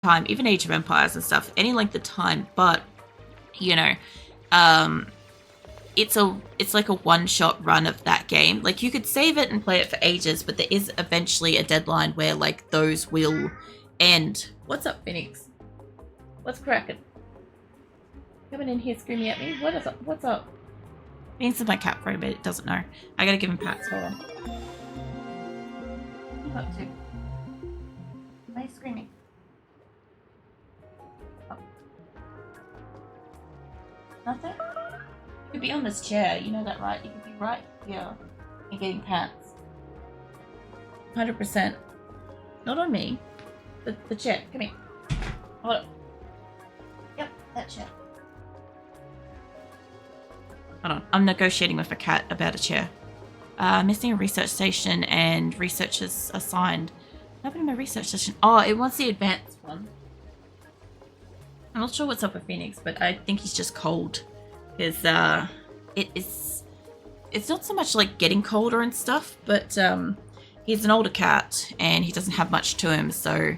time, even Age of Empires and stuff, any length of time, but you know, um, it's like a one-shot run of that game. Like you could save it and play it for ages, but there is eventually a deadline where like those will end. What's up, Phoenix? What's cracking? Coming in here screaming at me. What is up? What's up? Phoenix is my cat for a bit. It doesn't know. I gotta give him pats. Hold on. What are you up to? Why are you screaming? Oh. Nothing? You could be on this chair, you know that, right? You could be right here and getting pats. 100%. Not on me. The chair. Come here. Hold up. Yep, that chair. Hold on. I'm negotiating with a cat about a chair. Missing a research station and researchers assigned. Nothing in my research station. Oh, it wants the advanced one. I'm not sure what's up with Phoenix, but I think he's just cold. Because it's not so much like getting colder and stuff, but he's an older cat and he doesn't have much to him, so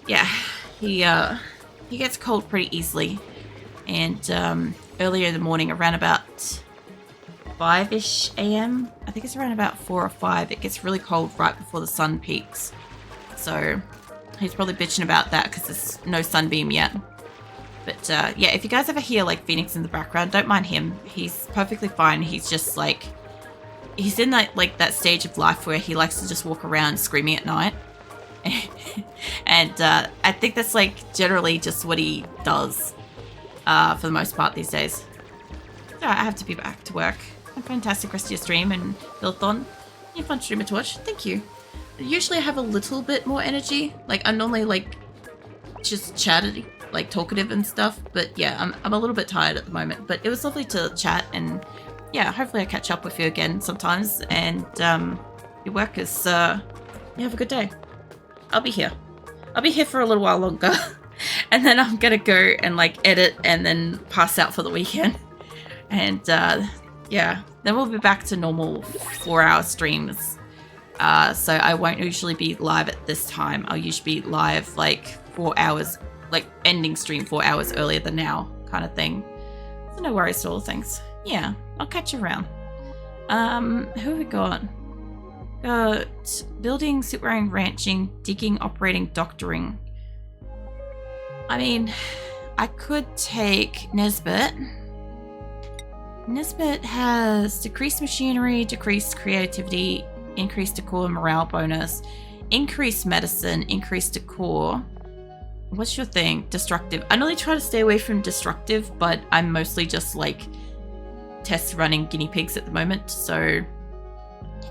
yeah, he gets cold pretty easily. And earlier in the morning, around about 5-ish a.m., I think it's around about 4 or 5, it gets really cold right before the sun peaks. So he's probably bitching about that because there's no sunbeam yet. But yeah, if you guys ever hear like Phoenix in the background, don't mind him. He's perfectly fine. He's just like, he's in that like that stage of life where he likes to just walk around screaming at night. And I think that's like generally just what he does for the most part these days. So I have to be back to work. A fantastic rest of your stream, and Thon, you're a fun streamer to watch. Thank you. Usually I have a little bit more energy. Like I'm normally like just chatty, like talkative and stuff, but yeah, I'm a little bit tired at the moment, but it was lovely to chat, and yeah, hopefully I catch up with you again sometimes, and your work is you have a good day. I'll be here for a little while longer and then I'm gonna go and like edit and then pass out for the weekend, and yeah, then we'll be back to normal 4-hour streams. So I won't usually be live at this time. I'll usually be live like 4 hours, like ending stream 4 hours earlier than now kind of thing. So no worries to all things. Yeah, I'll catch you around. Who have we got? Got building, suit wearing, ranching, digging, operating, doctoring. I mean, I could take Nesbit. Nesbit has decreased machinery, decreased creativity, increased decor and morale bonus, increased medicine, increased decor. What's your thing? Destructive. I normally try to stay away from destructive, but I'm mostly just like test running guinea pigs at the moment, so,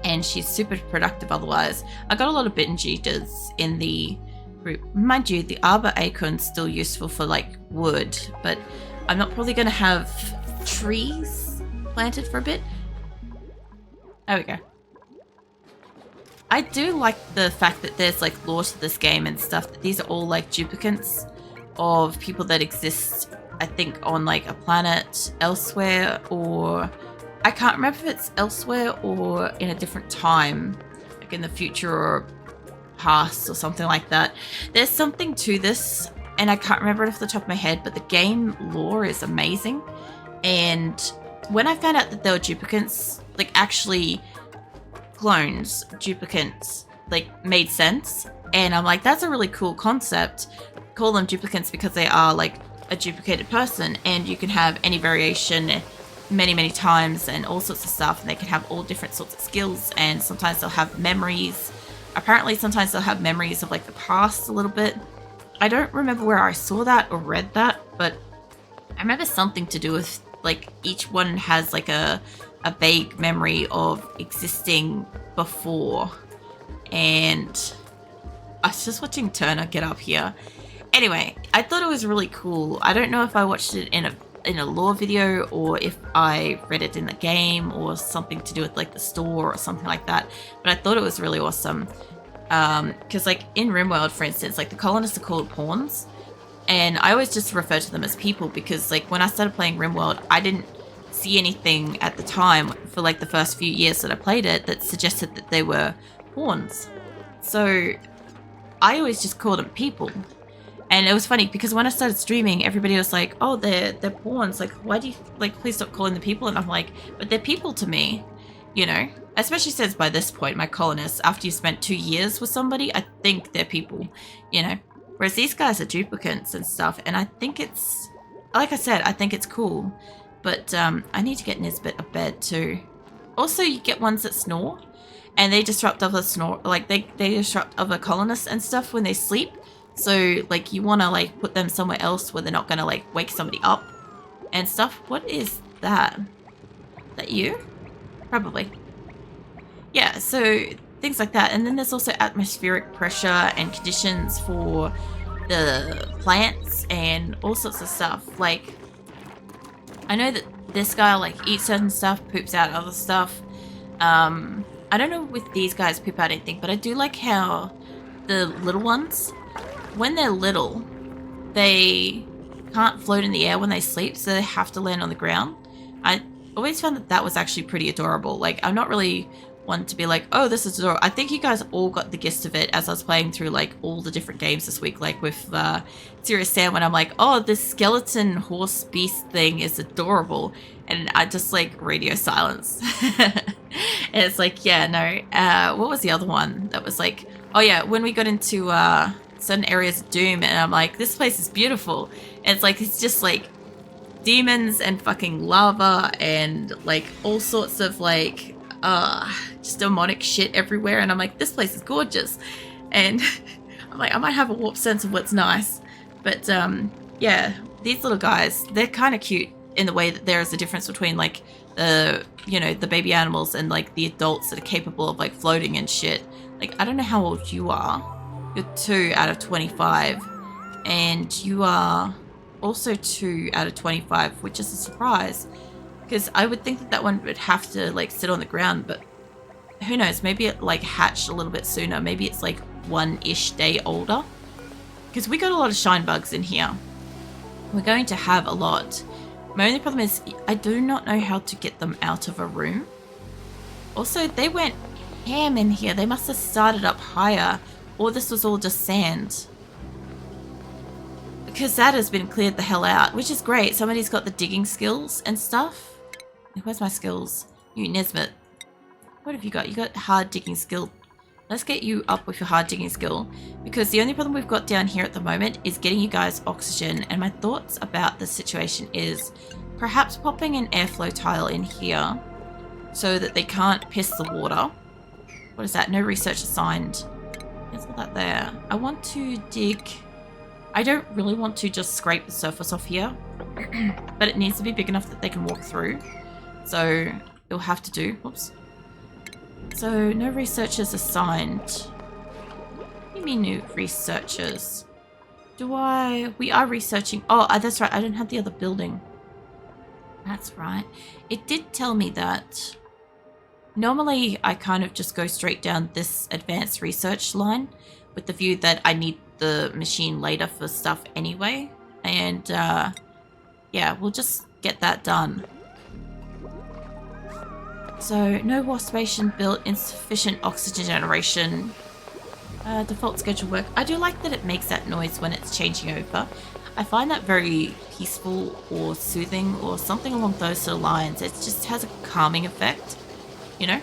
and she's super productive otherwise. I got a lot of binge eaters in the group. Mind you, the arbor acorn's still useful for like wood, but I'm not probably going to have trees planted for a bit. There we go. I do like the fact that there's like lore to this game and stuff, that these are all like duplicates of people that exist, I think, on like a planet elsewhere, or I can't remember if it's elsewhere or in a different time, like in the future or past or something like that. There's something to this, and I can't remember it off the top of my head, but the game lore is amazing. And when I found out that there were duplicates, like actually clones, duplicates, like made sense. And I'm like, that's a really cool concept. Call them duplicates because they are like a duplicated person, and you can have any variation many times and all sorts of stuff, and they can have all different sorts of skills, and sometimes they'll have memories. Apparently sometimes they'll have memories of like the past a little bit. I don't remember where I saw that or read that, but I remember something to do with like each one has like a vague memory of existing before. And I was just watching Turner get up here. Anyway, I thought it was really cool. I don't know if I watched it in a lore video or if I read it in the game or something to do with like the store or something like that, but I thought it was really awesome. Because like in RimWorld, for instance, like the colonists are called pawns, and I always just refer to them as people because like when I started playing RimWorld, I didn't see anything at the time for like the first few years that I played it that suggested that they were pawns. So I always just called them people. And it was funny because when I started streaming, everybody was like, oh, they're pawns. Like, why do you, like, please stop calling them people? And I'm like, but they're people to me, you know? Especially since by this point, my colonists, after you spent 2 years with somebody, I think they're people, you know? Whereas these guys are duplicates and stuff. And I think it's, like I said, I think it's cool. But I need to get Nisbet a bed too. Also, you get ones that snore. And they disrupt other they disrupt other colonists and stuff when they sleep. So, like, you want to, like, put them somewhere else where they're not going to, like, wake somebody up and stuff. What is that? Is that you? Probably. Yeah, so things like that. And then there's also atmospheric pressure and conditions for the plants and all sorts of stuff. Like, I know that this guy, like, eats certain stuff, poops out other stuff. I don't know if these guys poop out anything, but I do like how the little ones, when they're little, they can't float in the air when they sleep, so they have to land on the ground. I always found that was actually pretty adorable. Like, I'm not really one to be like, oh, this is adorable. I think you guys all got the gist of it as I was playing through, like, all the different games this week, like with Serious Sam, when I'm like, oh, this skeleton horse beast thing is adorable. And I just, like, radio silence. And it's like, yeah, no. What was the other one that was like, oh, yeah, when we got into certain areas of Doom, and I'm like, this place is beautiful. And it's like, it's just, like, demons and fucking lava and, like, all sorts of, like, just demonic shit everywhere. And I'm like, this place is gorgeous. And I'm like, I might have a warped sense of what's nice. But, yeah, these little guys, they're kind of cute in the way that there is a difference between, like, the, you know, the baby animals and, like, the adults that are capable of, like, floating and shit. Like, I don't know how old you are. You're 2 out of 25. And you are also 2 out of 25, which is a surprise. Because I would think that that one would have to, like, sit on the ground, but who knows? Maybe it, like, hatched a little bit sooner. Maybe it's, like, 1-ish day older. Because we got a lot of shine bugs in here. We're going to have a lot. My only problem is I do not know how to get them out of a room. Also, they went ham in here. They must have started up higher, or this was all just sand. Because that has been cleared the hell out, which is great. Somebody's got the digging skills and stuff. Where's my skills? You, Nisbet. What have you got? You got hard digging skill. Let's get you up with your hard digging skill, because the only problem we've got down here at the moment is getting you guys oxygen. And my thoughts about the situation is perhaps popping an airflow tile in here so that they can't piss the water. What is that? No research assigned. There's all that there. I want to dig. I don't really want to just scrape the surface off here, but it needs to be big enough that they can walk through. So you'll have to do. Whoops. So, no researchers assigned. What do you mean new researchers? We are researching. Oh, that's right. I don't have the other building. That's right. It did tell me that. Normally, I kind of just go straight down this advanced research line with the view that I need the machine later for stuff anyway. And, yeah, we'll just get that done. So, no war station built, insufficient oxygen generation, default schedule work. I do like that it makes that noise when it's changing over. I find that very peaceful or soothing or something along those sort of lines. It just has a calming effect, you know?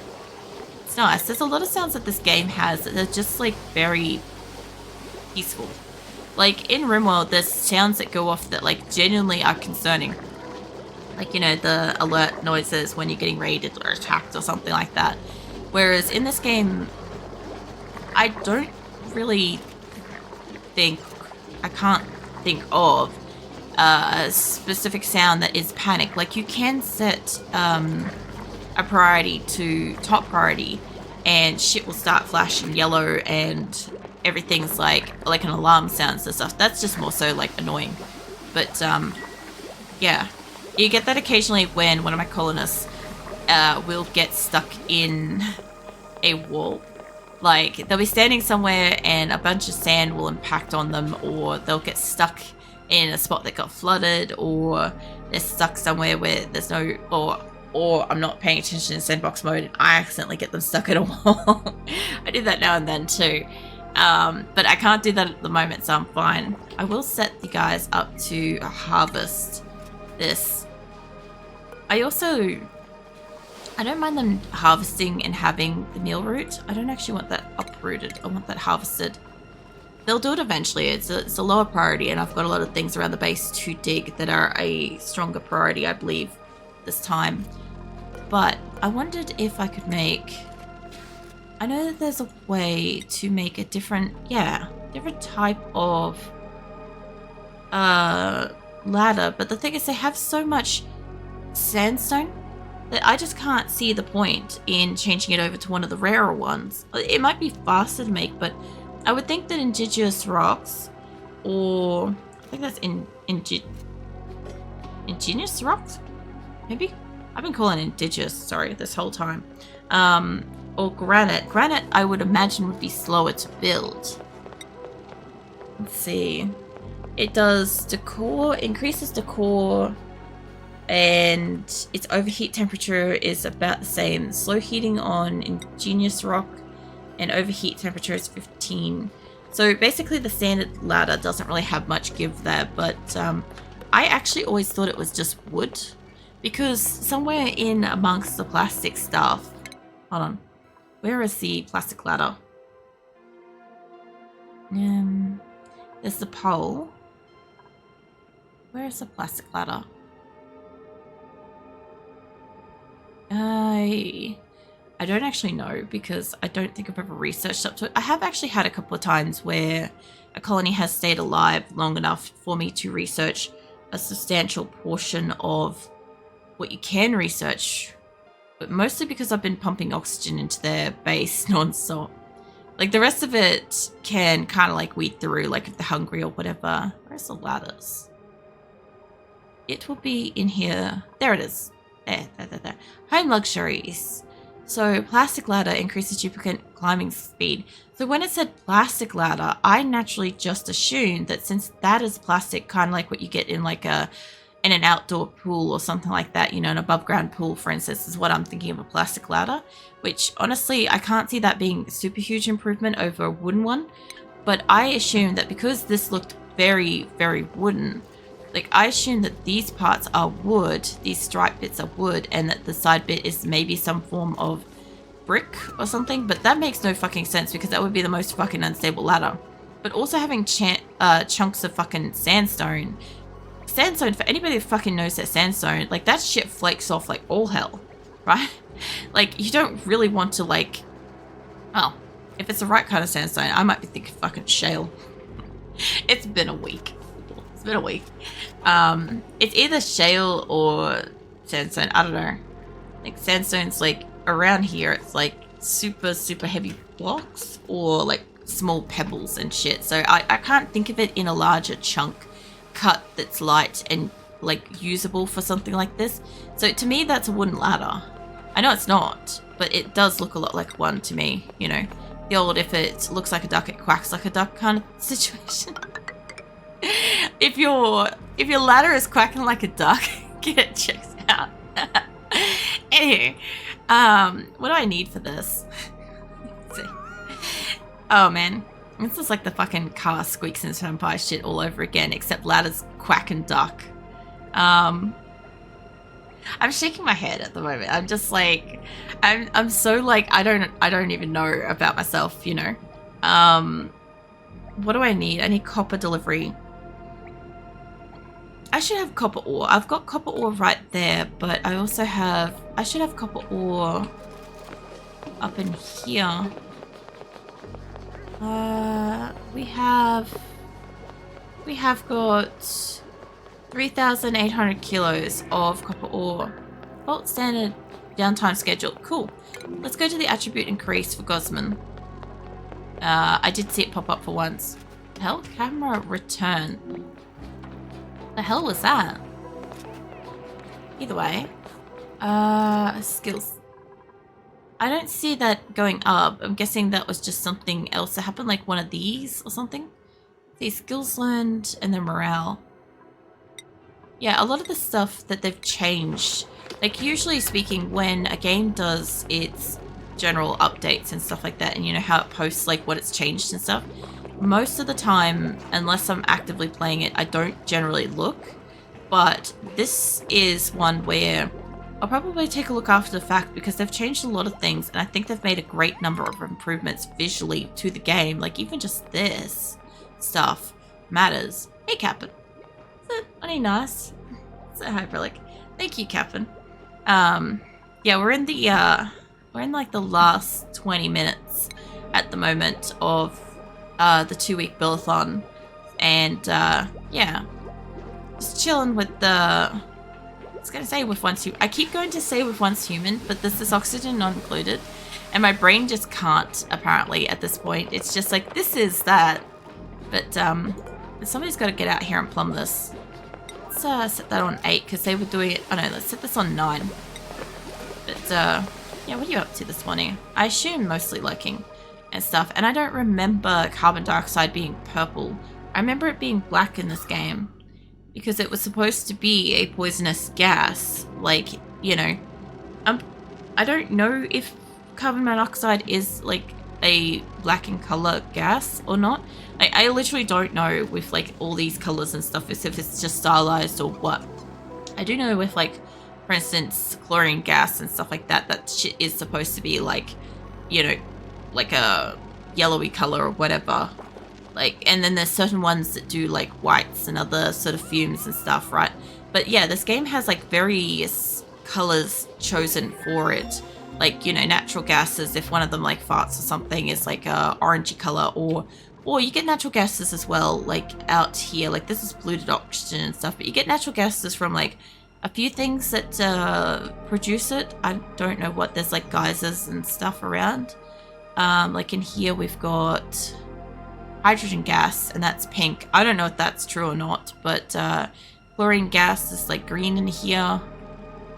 It's nice. There's a lot of sounds that this game has that are just, like, very peaceful. Like, in RimWorld, there's sounds that go off that, like, genuinely are concerning. Like, you know, the alert noises when you're getting raided or attacked or something like that. Whereas in this game, I don't really think, I can't think of a specific sound that is panic. Like, you can set a priority to top priority and shit will start flashing yellow and everything's like an alarm sounds and stuff. That's just more so like annoying. But yeah. You get that occasionally when one of my colonists will get stuck in a wall. Like, they'll be standing somewhere and a bunch of sand will impact on them, or they'll get stuck in a spot that got flooded, or they're stuck somewhere where there's no... Or I'm not paying attention in sandbox mode and I accidentally get them stuck in a wall. I do that now and then too. But I can't do that at the moment, so I'm fine. I will set you guys up to harvest this. I don't mind them harvesting and having the meal root. I don't actually want that uprooted. I want that harvested. They'll do it eventually. It's a lower priority, and I've got a lot of things around the base to dig that are a stronger priority, I believe, this time. But I wondered if I could make... I know that there's a way to make a different type of ladder, but the thing is they have so much sandstone that I just can't see the point in changing it over to one of the rarer ones. It might be faster to make, but I would think that indigenous rocks, or I think that's ingenious rocks, maybe? I've been calling it indigenous, sorry, this whole time. Or granite. Granite, I would imagine, would be slower to build. Let's see. It does decor, increases decor, and its overheat temperature is about the same. Slow heating on ingenious rock, and overheat temperature is 15. So basically the standard ladder doesn't really have much give there, but I actually always thought it was just wood, because somewhere in amongst the plastic stuff, hold on, where is the plastic ladder? There's the pole. Where is the plastic ladder? I don't actually know, because I don't think I've ever researched up to it. I have actually had a couple of times where a colony has stayed alive long enough for me to research a substantial portion of what you can research, but mostly because I've been pumping oxygen into their base non-stop. Like, the rest of it can kind of like weed through, like if they're hungry or whatever. Where's the ladders? It will be in here. There it is. There. Home luxuries. So plastic ladder increases duplicate climbing speed. So when it said plastic ladder, I naturally just assumed that since that is plastic, kind of like what you get in like an outdoor pool or something like that, you know, an above ground pool, for instance, is what I'm thinking of a plastic ladder, which honestly, I can't see that being a super huge improvement over a wooden one. But I assumed that because this looked very, very wooden, like I assume that these parts are wood, these striped bits are wood, and that the side bit is maybe some form of brick or something, but that makes no fucking sense, because that would be the most fucking unstable ladder. But also having chunks of fucking sandstone, for anybody that fucking knows that sandstone, like that shit flakes off like all hell, right? Like you don't really want to like, well, if it's the right kind of sandstone, I might be thinking fucking shale. It's been a week. It's either shale or sandstone. I don't know. Like sandstone's like around here, it's like super, super heavy blocks or like small pebbles and shit. So I can't think of it in a larger chunk cut that's light and like usable for something like this. So to me, that's a wooden ladder. I know it's not, but it does look a lot like one to me, you know. The old if it looks like a duck, it quacks like a duck kind of situation. If your ladder is quacking like a duck, get it checked out. Anyway, what do I need for this? Let's see. Oh man, this is like the fucking car squeaks and vampire shit all over again, except ladders quack and duck. I'm shaking my head at the moment. I'm just like, I'm so like, I don't even know about myself, you know. What do I need? I need copper delivery. I should have copper ore. I've got copper ore right there, but I also have, I should have copper ore up in here. We have got 3,800 kilos of copper ore. Vault standard downtime schedule. Cool. Let's go to the attribute increase for Gosman. I did see it pop up for once. Hell, camera return. The hell was that? Either way. Skills. I don't see that going up. I'm guessing that was just something else that happened, like one of these or something. See, skills learned and then morale. Yeah, a lot of the stuff that they've changed, like usually speaking, when a game does its general updates and stuff like that, and you know how it posts like what it's changed and stuff. Most of the time, unless I'm actively playing it, I don't generally look. But this is one where I'll probably take a look after the fact, because they've changed a lot of things, and I think they've made a great number of improvements visually to the game. Like, even just this stuff matters. Hey, Captain. Is that any nice? Say hi, Brillic. Thank you, Captain. Yeah, we're in like the last 20 minutes at the moment of the 2-week build-a-thon, and yeah, just chilling with the. I was gonna say with once I keep going to say with once human, but this is oxygen not included, and my brain just can't apparently at this point. It's just like this is that, but somebody's got to get out here and plumb this. Let's set that on 8 because they were doing it. Oh no, let's set this on 9. But yeah, what are you up to this morning? I assume mostly lurking and stuff, and I don't remember carbon dioxide being purple. I remember it being black in this game because it was supposed to be a poisonous gas. Like, you know, I don't know if carbon monoxide is like a black in color gas or not. I literally don't know with like all these colors and stuff if it's just stylized or what. I do know with like, for instance, chlorine gas and stuff like that, that shit is supposed to be like, you know, like a yellowy color or whatever. Like, and then there's certain ones that do like whites and other sort of fumes and stuff, right? But yeah, this game has like various colors chosen for it. Like, you know, natural gases, if one of them like farts or something, is like a orangey color, or you get natural gases as well, like out here, like this is polluted oxygen and stuff, but you get natural gases from like a few things that produce it. I don't know what, there's like geysers and stuff around. Like in here we've got hydrogen gas, and that's pink. I don't know if that's true or not, but chlorine gas is like green in here.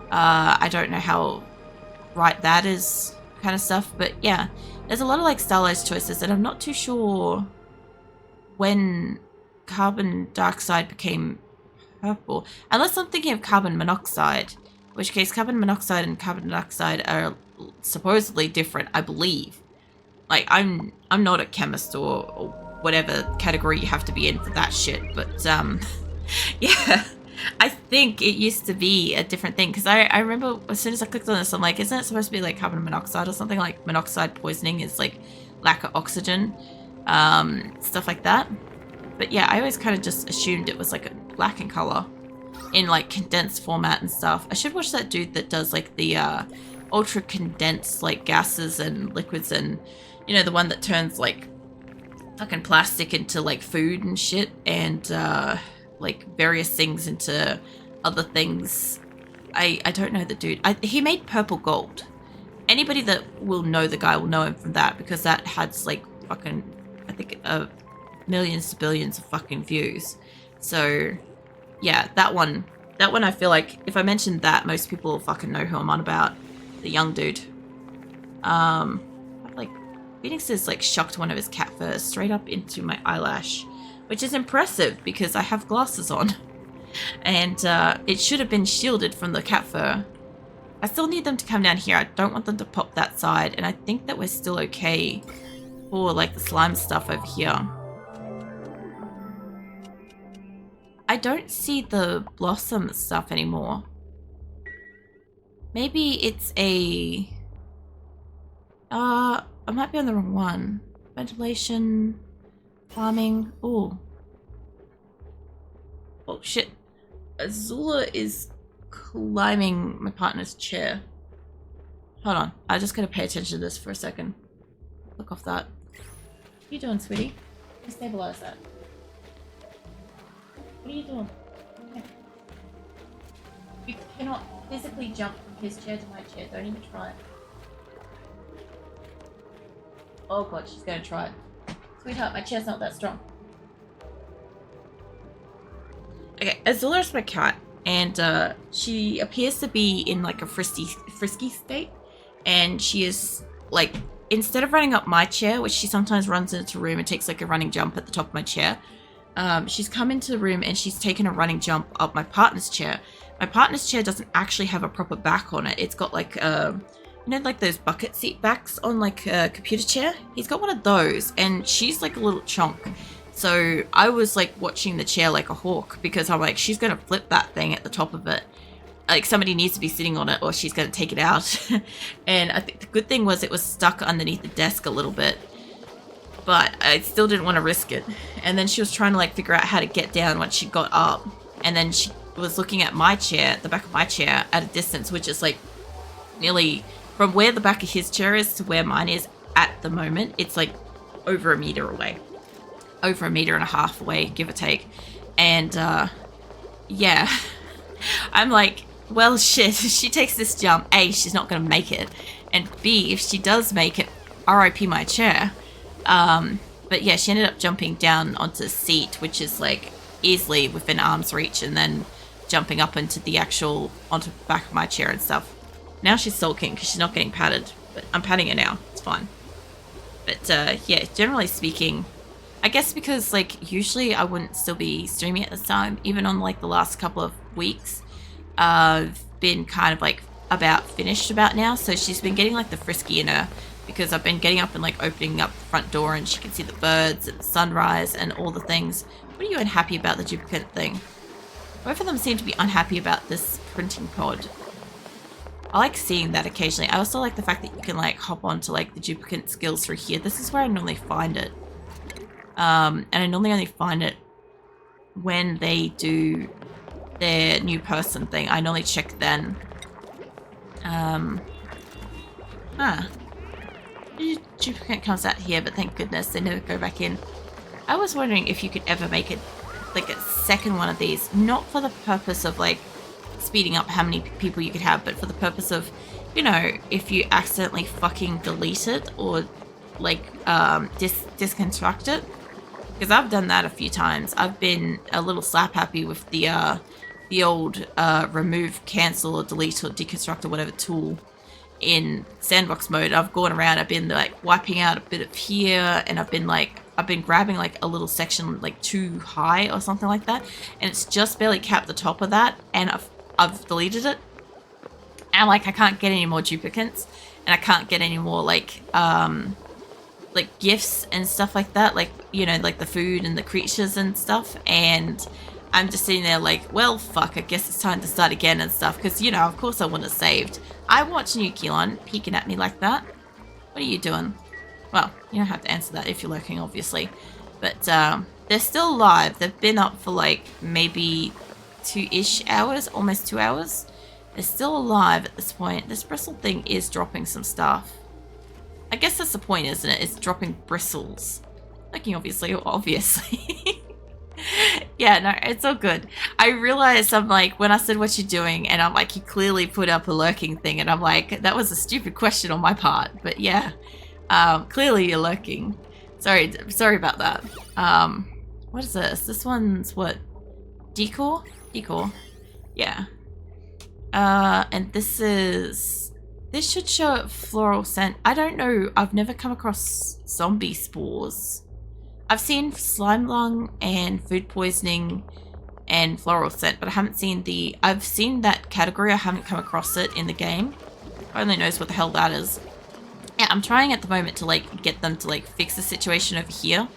I don't know how right that is, kind of stuff, but yeah, there's a lot of like stylized choices, and I'm not too sure when carbon dioxide became purple, unless I'm thinking of carbon monoxide, in which case carbon monoxide and carbon dioxide are supposedly different, I believe. Like, I'm not a chemist or whatever category you have to be in for that shit, but yeah, I think it used to be a different thing, because I remember as soon as I clicked on this, I'm like, isn't it supposed to be like carbon monoxide or something? Like monoxide poisoning is like lack of oxygen, stuff like that. But yeah, I always kind of just assumed it was like a black in color in like condensed format and stuff. I should watch that dude that does like the ultra condensed like gases and liquids, and you know, the one that turns like fucking plastic into like food and shit, and like various things into other things. I don't know the dude. He made purple gold. Anybody that will know the guy will know him from that, because that has like fucking, I think, millions to billions of fucking views. So yeah, that one I feel like if I mention that, most people will fucking know who I'm on about. The young dude. Like, Phoenix has like shocked one of his cat furs straight up into my eyelash, which is impressive because I have glasses on, and it should have been shielded from the cat fur. I still need them to come down here. I don't want them to pop that side, and I think that we're still okay for like the slime stuff over here. I don't see the blossom stuff anymore. Maybe it's a... I might be on the wrong one. Ventilation, farming. Oh. Oh shit. Azula is climbing my partner's chair. Hold on. I just gotta pay attention to this for a second. Look off that. What are you doing, sweetie? Stabilize that. What are you doing? Okay. You cannot physically jump from his chair to my chair. Don't even try it. Oh god, she's gonna try it. Sweetheart, my chair's not that strong. Okay, Azula is my cat, and she appears to be in like a frisky state, and she is like, instead of running up my chair, which she sometimes runs into the room and takes like a running jump at the top of my chair, she's come into the room and she's taken a running jump up my partner's chair. My partner's chair doesn't actually have a proper back on it. It's got like a you know, like those bucket seat backs on like a computer chair? He's got one of those, and she's like a little chunk. So I was like watching the chair like a hawk, because I'm like, she's gonna flip that thing at the top of it. Like somebody needs to be sitting on it or she's gonna take it out. And I think the good thing was it was stuck underneath the desk a little bit, but I still didn't want to risk it. And then she was trying to like figure out how to get down once she got up, and then she was looking at my chair, the back of my chair, at a distance which is like nearly from where the back of his chair is to where mine is at the moment. It's like over a meter away, over a meter and a half away, give or take. And yeah, I'm like, well, shit, if she takes this jump, A, she's not going to make it. And B, if she does make it, RIP my chair. But yeah, she ended up jumping down onto the seat, which is like easily within arm's reach, and then jumping up into the actual, onto the back of my chair and stuff. Now she's sulking because she's not getting patted, but I'm patting her now. It's fine. But yeah, generally speaking, I guess because like usually I wouldn't still be streaming at this time, even on like the last couple of weeks. I've been kind of like about finished about now, so she's been getting like the frisky in her, because I've been getting up and like opening up the front door and she can see the birds and the sunrise and all the things. What are you unhappy about the duplicate thing? Both of them seem to be unhappy about this printing pod. I like seeing that occasionally. I also like the fact that you can like hop onto like the duplicate skills through here. This is where I normally find it. And I normally only find it when they do their new person thing. I normally check then. Duplicate comes out here, but thank goodness they never go back in. I was wondering if you could ever make it like a second one of these, not for the purpose of like speeding up how many people you could have, but for the purpose of, you know, if you accidentally fucking delete it or like disconstruct it. Because I've done that a few times. I've been a little slap happy with the old remove, cancel, or delete, or deconstruct, or whatever tool in sandbox mode. I've gone around, I've been like wiping out a bit of here, and I've been grabbing like a little section like too high or something like that, and it's just barely capped the top of that, and I've deleted it. And like I can't get any more duplicates, and I can't get any more like gifts and stuff like that, like, you know, like the food and the creatures and stuff. And I'm just sitting there like, well, fuck, I guess it's time to start again and stuff, because, you know, of course I want it saved. I watch Nucleon peeking at me like that. What are you doing? Well, you don't have to answer that if you're lurking, obviously. But they're still alive. They've been up for like maybe 2-ish hours, almost 2 hours. They're still alive at this point. This bristle thing is dropping some stuff. I guess that's the point, isn't it? It's dropping bristles. Looking obviously. Yeah, no, it's all good. I realized, I'm like, when I said what you're doing, and I'm like, you clearly put up a lurking thing, and I'm like, that was a stupid question on my part. But yeah, clearly you're lurking. Sorry about that. What is this? This one's what? Decor? Decor. Yeah. And this should show a floral scent. I don't know. I've never come across zombie spores. I've seen slime lung and food poisoning and floral scent, but I haven't seen I've seen that category. I haven't come across it in the game. God only knows what the hell that is. Yeah, I'm trying at the moment to like get them to like fix the situation over here.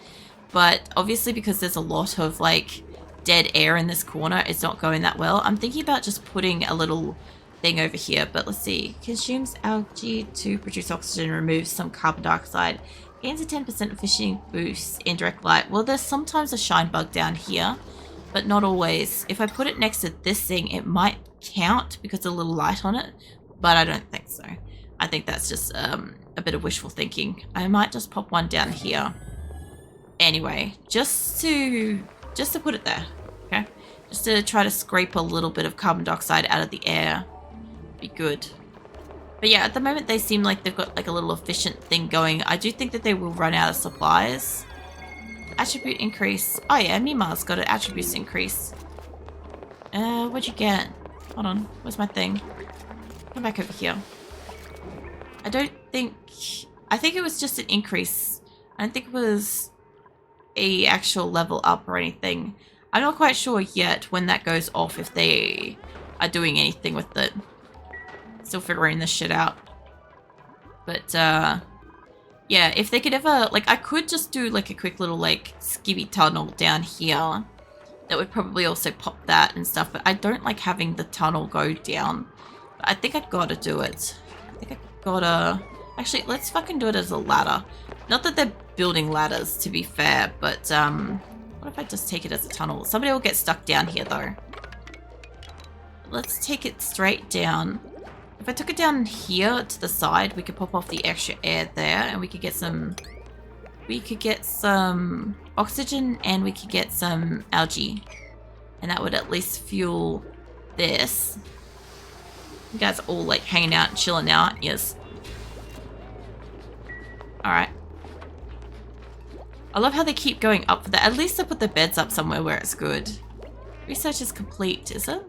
But obviously because there's a lot of like dead air in this corner, it's not going that well. I'm thinking about just putting a little thing over here, but let's see. Consumes algae to produce oxygen, removes some carbon dioxide, gains a 10% efficiency boost in direct light. Well, there's sometimes a shine bug down here, but not always. If I put it next to this thing, it might count because there's a little light on it, but I don't think so. I think that's just a bit of wishful thinking. I might just pop one down here. Anyway, just to put it there, okay? Just to try to scrape a little bit of carbon dioxide out of the air. Be good. But yeah, at the moment they seem like they've got like a little efficient thing going. I do think that they will run out of supplies. Attribute increase. Oh yeah, Mima's got an attributes increase. What'd you get? Hold on, where's my thing? Come back over here. I think it was just an increase. I don't think it was a actual level up or anything. I'm not quite sure yet when that goes off, if they are doing anything with it. Still figuring this shit out. But yeah, if they could ever, like, I could just do like a quick little like skibby tunnel down here. That would probably also pop that and stuff, but I don't like having the tunnel go down. But I think I gotta do it. I think I gotta... Actually, let's fucking do it as a ladder. Not that they're building ladders, to be fair, but what if I just take it as a tunnel? Somebody will get stuck down here, though. Let's take it straight down. If I took it down here to the side, we could pop off the extra air there, and we could get some... We could get some oxygen, and we could get some algae. And that would at least fuel this. You guys are all like hanging out and chilling out. Yes. Alright. I love how they keep going up for that. At least they put the beds up somewhere where it's good. Research is complete, is it?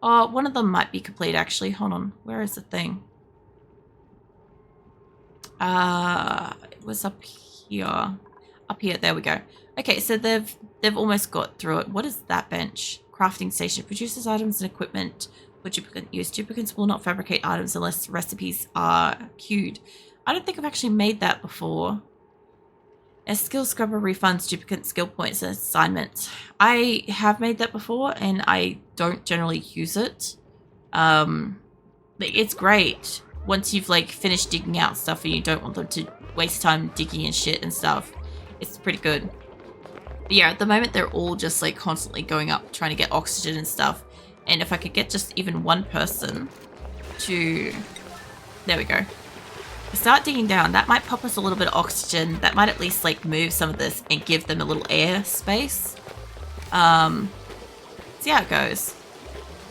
Oh, one of them might be complete actually. Hold on. Where is the thing? It was up here. Up here. There we go. Okay, so they've almost got through it. What is that bench? Crafting station. Produces items and equipment for duplicate use. Duplicates will not fabricate items unless recipes are queued. I don't think I've actually made that before. A skill scrubber refunds duplicate skill points as assignment. I have made that before and I don't generally use it. It's great once you've like finished digging out stuff and you don't want them to waste time digging and shit and stuff. It's pretty good. But yeah, at the moment they're all just like constantly going up trying to get oxygen and stuff. And if I could get just even one person to... There we go. Start digging down. That might pop us a little bit of oxygen. That might at least like move some of this and give them a little air space. See how it goes.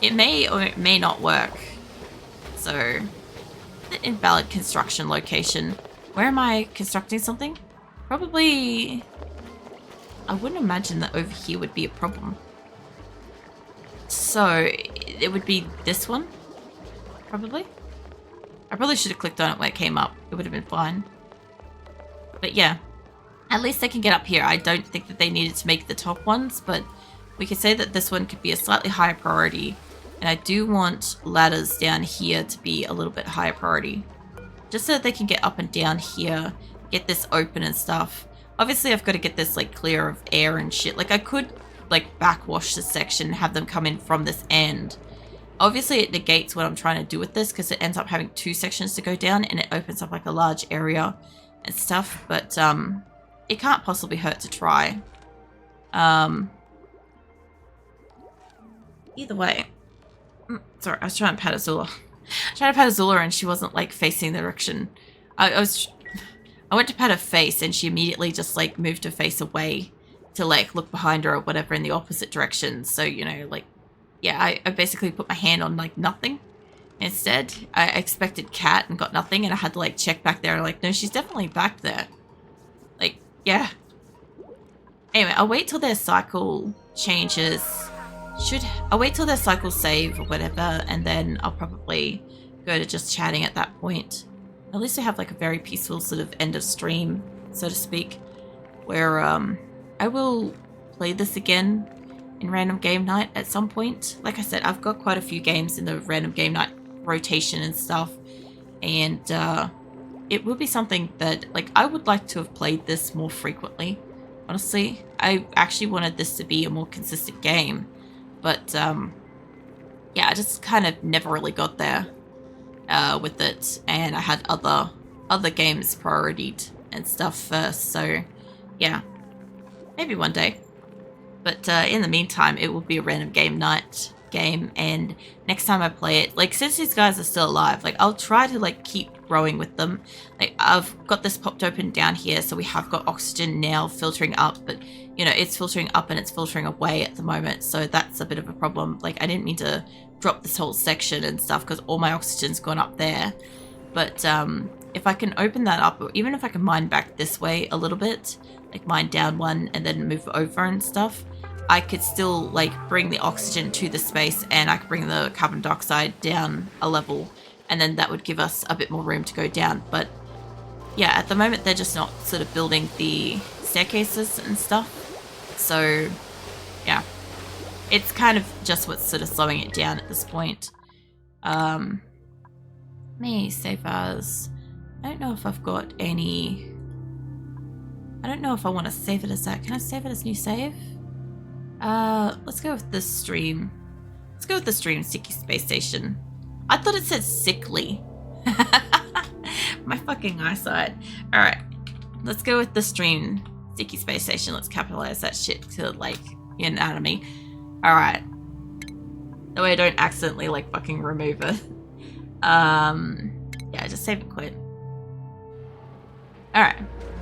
It may or it may not work. So, invalid construction location. Where am I constructing something? Probably... I wouldn't imagine that over here would be a problem. So, it would be this one? Probably? I probably should have clicked on it when it came up. It would have been fine. But yeah, at least they can get up here. I don't think that they needed to make the top ones, but we could say that this one could be a slightly higher priority. And I do want ladders down here to be a little bit higher priority. Just so that they can get up and down here, get this open and stuff. Obviously, I've got to get this like clear of air and shit. Like I could like backwash this section and have them come in from this end. Obviously, it negates what I'm trying to do with this because it ends up having two sections to go down and it opens up like a large area and stuff. But it can't possibly hurt to try. Either way. Sorry, I was trying to pat Azula. And she wasn't like facing the direction. I went to pat her face and she immediately just like moved her face away to like look behind her or whatever in the opposite direction. So, you know, like, yeah, I basically put my hand on like nothing instead. I expected cat and got nothing and I had to like check back there and like, no, she's definitely back there. Like, yeah. Anyway, I'll wait till their cycle changes. I'll wait till their cycle save or whatever and then I'll probably go to just chatting at that point. At least I have like a very peaceful sort of end of stream, so to speak, where I will play this again in random game night at some point. Like I said, I've got quite a few games in the random game night rotation and stuff, and it will be something that like I would like to have played this more frequently. Honestly, I actually wanted this to be a more consistent game, but yeah, I just kind of never really got there with it, and I had other games prioritied and stuff first. So yeah, maybe one day. But in the meantime, it will be a random game night game, and next time I play it, like since these guys are still alive, like I'll try to like keep growing with them. Like I've got this popped open down here, so we have got oxygen now filtering up, but you know, it's filtering up and it's filtering away at the moment, so that's a bit of a problem. Like I didn't mean to drop this whole section and stuff because all my oxygen's gone up there. But if I can open that up, or even if I can mine back this way a little bit, like mine down one and then move over and stuff, I could still like bring the oxygen to the space and I could bring the carbon dioxide down a level, and then that would give us a bit more room to go down. But yeah, at the moment they're just not sort of building the staircases and stuff. So yeah, it's kind of just what's sort of slowing it down at this point. Me save as I don't know if I've got any... I don't know if I want to save it as that. Can I save it as new save? Let's go with this stream. Let's go with the stream Sticky Space Station. I thought it said sickly. My fucking eyesight. Alright. Let's go with the stream Sticky Space Station. Let's capitalize that shit to, like, anatomy. Alright. That way I don't accidentally, like, fucking remove it. Yeah, just save and quit. Alright.